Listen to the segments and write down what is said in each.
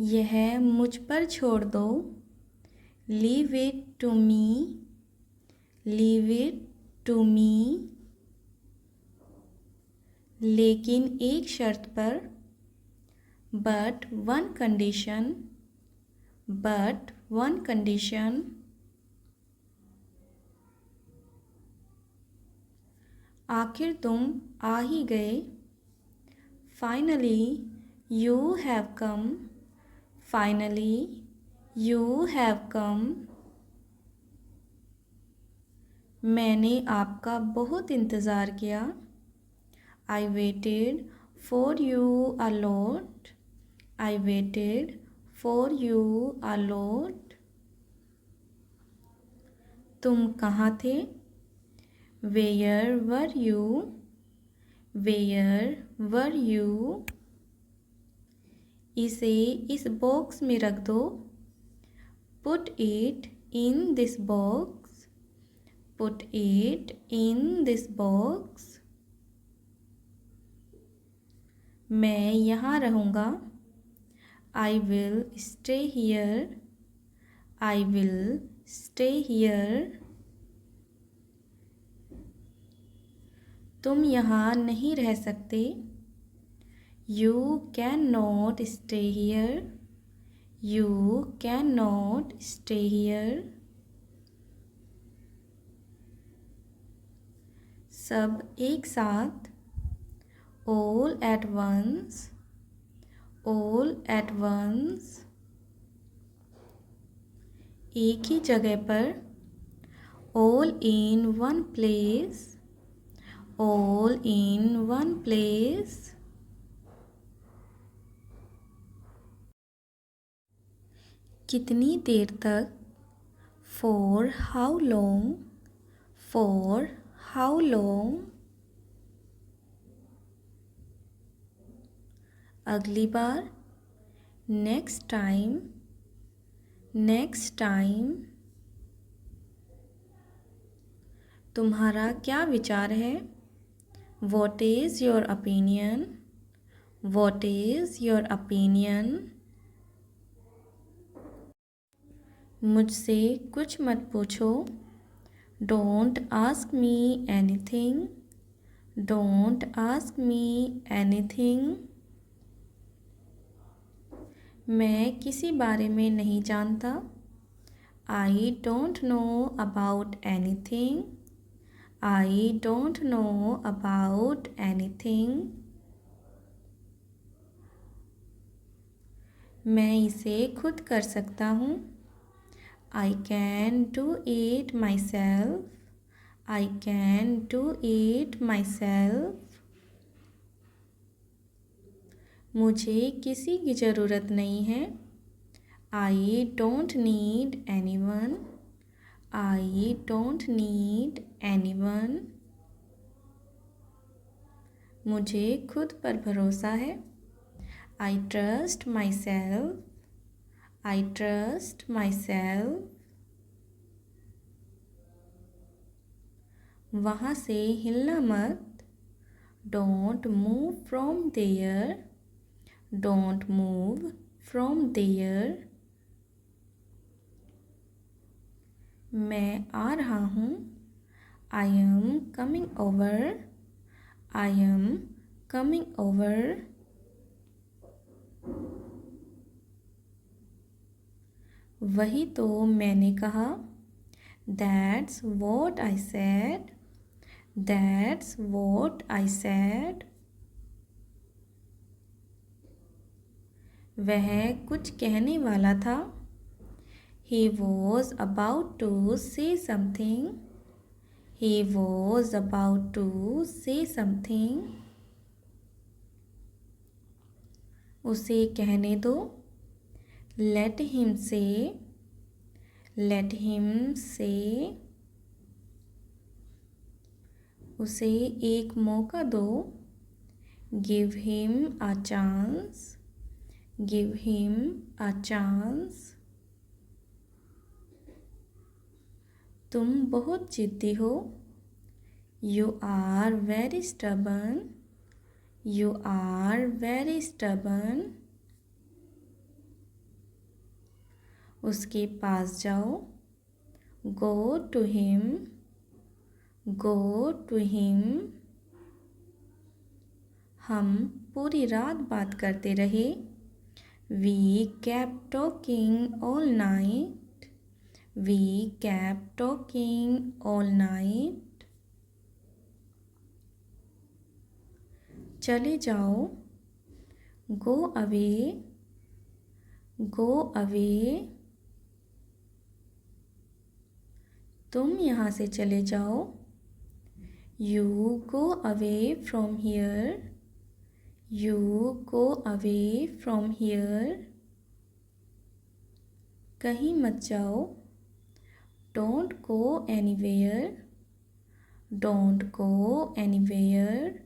यह मुझ पर छोड़ दो। Leave it to me. Leave it to me. लेकिन एक शर्त पर। But one condition. But one condition. आखिर तुम आ ही गए। Finally you have come. Finally you have come. मैंने आपका बहुत इंतज़ार किया। I waited for you a lot. I waited for you a lot. तुम कहाँ थे? Where were you? Where were you? इसे इस बॉक्स में रख दो। Put it in this box. Put it in this box. मैं यहाँ रहूँगा। I will stay here. I will stay here. तुम यहाँ नहीं रह सकते। You cannot stay here. You cannot stay here. सब एक साथ। All at once. All at once. एक ही जगह पर। All in one place. All in one place. कितनी देर तक? For how long? For how long? अगली बार। Next time. Next time. तुम्हारा क्या विचार है? What is your opinion? What is your opinion? मुझसे कुछ मत पूछो। Don't ask me anything. Don't ask me anything. मैं किसी बारे में नहीं जानता। I don't know about anything. I don't know about anything. मैं इसे खुद कर सकता हूँ। I can do it myself. I can do it myself. मुझे किसी की ज़रूरत नहीं है। I don't need anyone. I don't need anyone. मुझे खुद पर भरोसा है। I trust myself. I trust myself. वहाँ से हिलना मत। Don't move from there. Don't move from there. मैं आ रहा हूँ। I am coming over. I am coming over. वही तो मैंने कहा। That's what I said. That's what I said. वह कुछ कहने वाला था। He was about to say something. He was about to say something. उसे कहने दो। Let him say. Let him say. उसे एक मौका दो। Give him a chance. Give him a chance. तुम बहुत जिद्दी हो। You are very stubborn. You are very stubborn. उसके पास जाओ। Go to him, go to him. हम पूरी रात बात करते रहे। We kept talking all night, we kept talking all night. चले जाओ, गो अवे, गो अवे। तुम यहाँ से चले जाओ। You go away from here, you go away from here. कहीं मत जाओ। Don't go anywhere, don't go anywhere.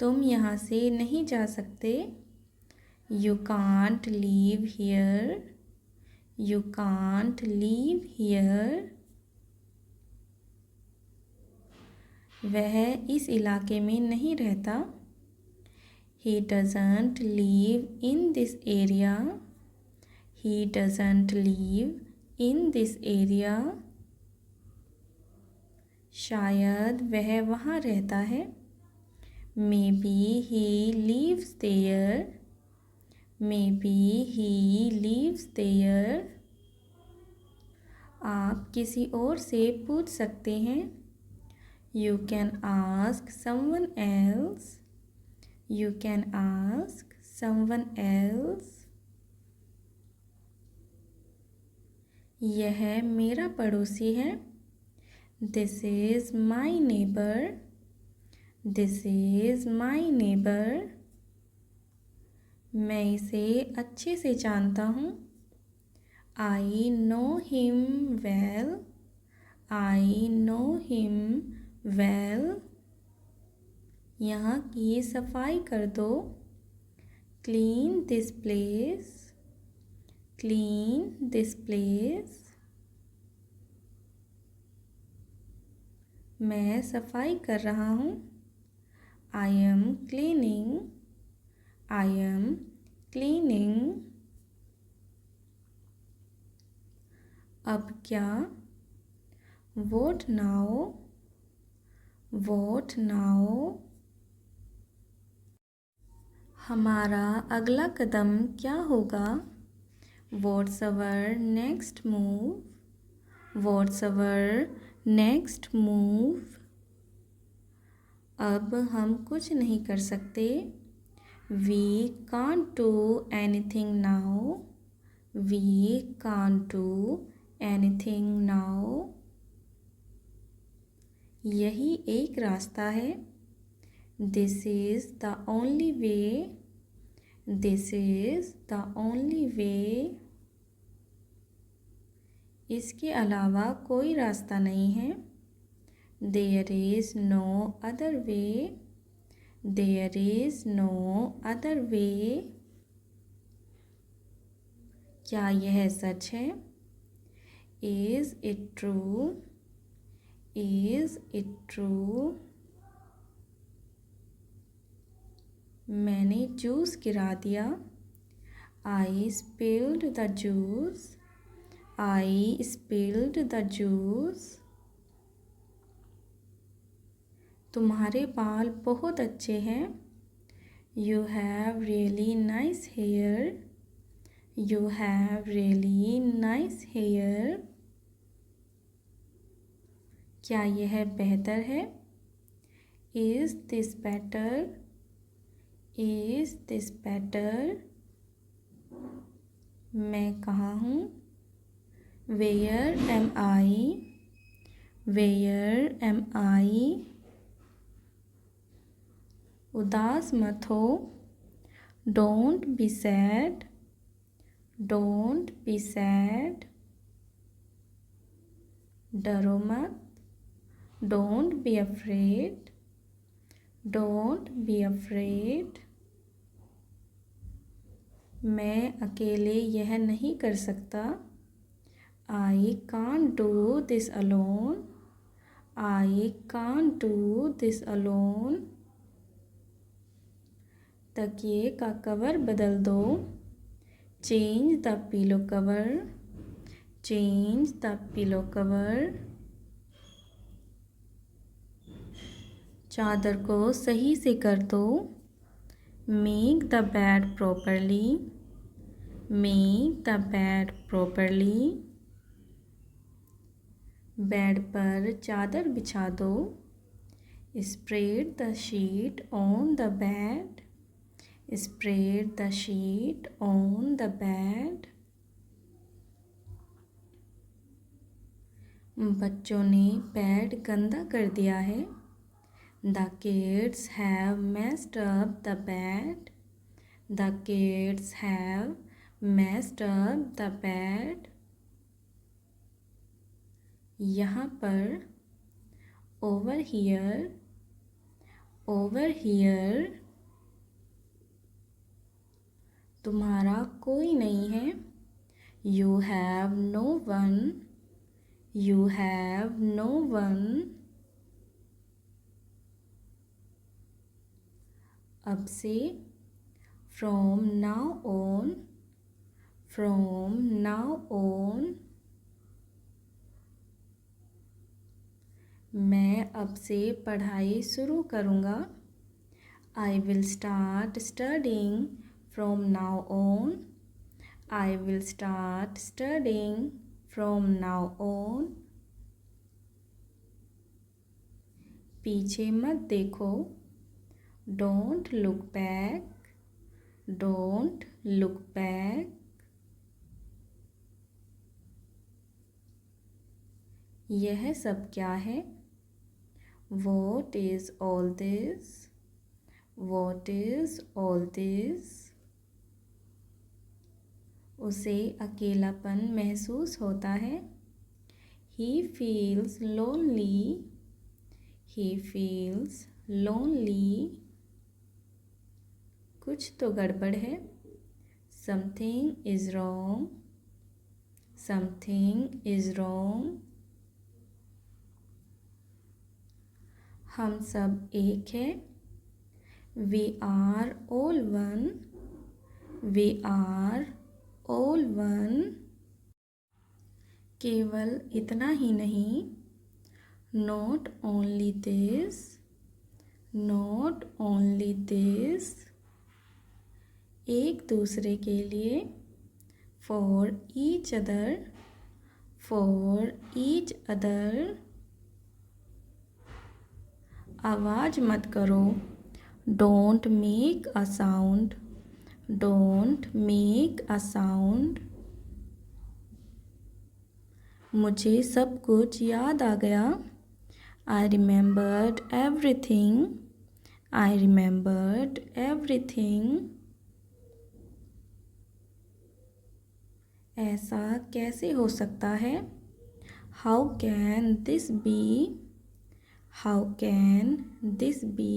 तुम यहाँ से नहीं जा सकते। You can't leave here, you can't leave here. वह इस इलाके में नहीं रहता। He doesn't live in this area, he doesn't live in this area। शायद वह वहाँ रहता है। Maybe he lives there, maybe he lives there। आप किसी और से पूछ सकते हैं। You can ask someone else, you can ask someone else। यह मेरा पड़ोसी है। This is my neighbor, this is my neighbor। मैं इसे अच्छे से जानता हूँ। I know him well, I know him well। यहाँ की सफाई कर दो। Clean this place, clean this place। मैं सफाई कर रहा हूँ। I am cleaning, I am cleaning। अब क्या? What now, what now। हमारा अगला कदम क्या होगा? What's our next move, what's our next move। अब हम कुछ नहीं कर सकते। We can't do anything now, we can't do anything now। यही एक रास्ता है। This is the only way, this is the only way। इसके अलावा कोई रास्ता नहीं है। There is no other way, there is no other way। क्या यह सच है? Is it true, is it true। मैंने जूस गिरा दिया। I spilled the juice, I spilled the juice। तुम्हारे बाल बहुत अच्छे हैं। You have really nice hair, you have really nice hair। क्या यह बेहतर है? Is this better, is this better। मैं कहाँ हूँ? Where am I, where am I। उदास मत हो। Don't be sad, don't be sad। डरो मत। Don't be afraid, don't be afraid। मैं अकेले यह नहीं कर सकता। I can't do this alone, I can't do this alone। तकिए का कवर बदल दो। Change the pillow cover. Change the pillow cover. चादर को सही से कर दो. Make the bed properly. Make the bed properly. Bed पर चादर बिछा दो. Spread the sheet on the bed. Spread the sheet on the bed. बच्चों ने बेड गंदा कर दिया है. The kids have messed up the bed. The kids have messed up the bed. यहाँ पर over here, over here. तुम्हारा कोई नहीं है. You have no one. You have no one. अब से from now on. From now on. मैं अब से पढ़ाई शुरू करूँगा. I will start studying from now on. I will start studying from now on. पीछे मत देखो. Don't look back. Don't look back. यह सब क्या है? What is all this? What is all this? उसे अकेलापन महसूस होता है. He feels lonely. He feels lonely. कुछ तो गड़बड़ है. Something is wrong. Something is wrong. हम सब एक हैं. We are all one. We are all one. केवल इतना ही नहीं. Not only this. Not only this. एक दूसरे के लिए. For each other. For each other. आवाज़ मत करो. Don't make a sound. Don't make a sound. मुझे सब कुछ याद आ गया. I remembered everything. I remembered everything. ऐसा कैसे हो सकता है? How can this be? How can this be?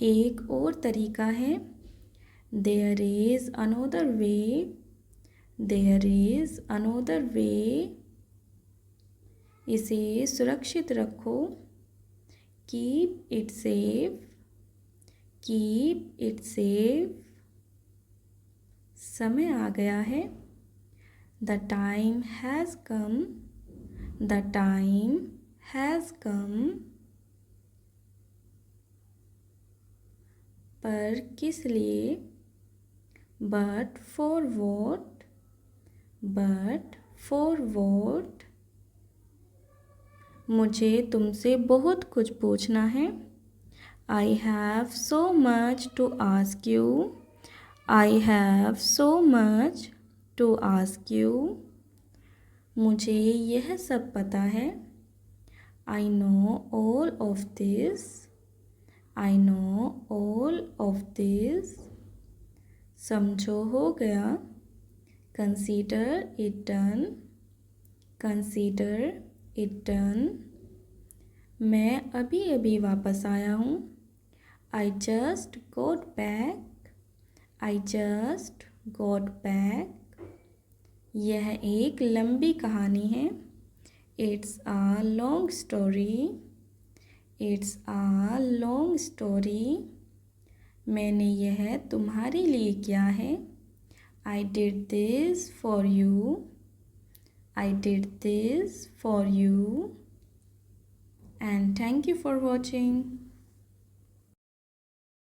एक और तरीका है. There is another way. There is another way. इसे सुरक्षित रखो. Keep it safe. Keep it safe. समय आ गया है. The time has come. The time has come. पर किस लिए? But for what? But for what? मुझे तुमसे बहुत कुछ पूछना है. I have so much to ask you. I have so much to ask you. मुझे यह सब पता है. I know all of this. I know all of this. समझो हो गया. Consider it done. Consider it done. मैं अभी अभी वापस आया हूँ. I just got back. I just got back. यह एक लंबी कहानी है. It's a long story. It's a long story. मैंने यह तुम्हारे लिए किया है। I did this for you. I did this for you. And thank you for watching.